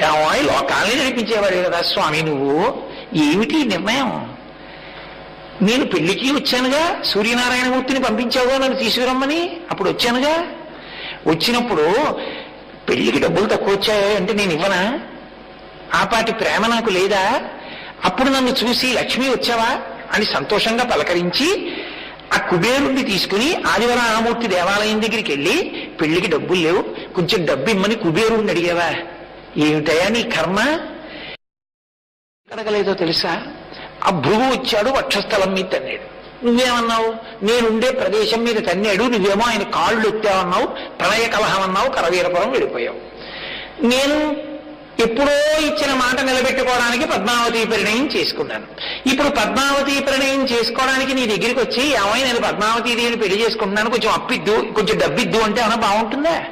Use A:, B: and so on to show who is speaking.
A: లోకాలని నడిపించేవాడు కదా స్వామి నువ్వు, ఏమిటి నిర్ణయం? నేను పెళ్లికి వచ్చానుగా, సూర్యనారాయణమూర్తిని పంపించావుగా నన్ను తీసుకురమ్మని, అప్పుడు వచ్చానుగా. వచ్చినప్పుడు పెళ్లికి డబ్బులు తక్కువ వచ్చాయి అంటే నేను ఇవ్వనా? ఆపాటి ప్రేమ నాకు లేదా? అప్పుడు నన్ను చూసి లక్ష్మి వచ్చావా అని సంతోషంగా పలకరించి ఆ కుబేరుణ్ణి తీసుకుని ఆదివర రామమూర్తి దేవాలయం దగ్గరికి వెళ్ళి పెళ్లికి డబ్బులు లేవు, కొంచెం డబ్బు ఇమ్మని కుబేరుణ్ణి అడిగావా? ఏమిటయా నీ కర్మ? అడగలేదో తెలుసా? ఆ భృగు వచ్చాడు, వక్షస్థలం మీద తన్నాడు. నువ్వేమన్నావు? నేనుండే ప్రదేశం మీద తన్నాడు, నువ్వేమో ఆయన కాళ్ళు ఎత్తావన్నావు, ప్రణయ కలహం అన్నావు, కరవీరపురం వెళ్ళిపోయావు. నేను ఎప్పుడో ఇచ్చిన మాట నిలబెట్టుకోవడానికి పద్మావతి పరిణయం చేసుకున్నాను. ఇప్పుడు పద్మావతి పరిణయం చేసుకోవడానికి నీ దగ్గరికి వచ్చి ఏమైనా నేను పద్మావతి దేవిని పెళ్లి చేసుకుంటున్నాను, కొంచెం అప్పిద్దు, కొంచెం డబ్బిద్దు అంటే అన్న బాగుంటుందా?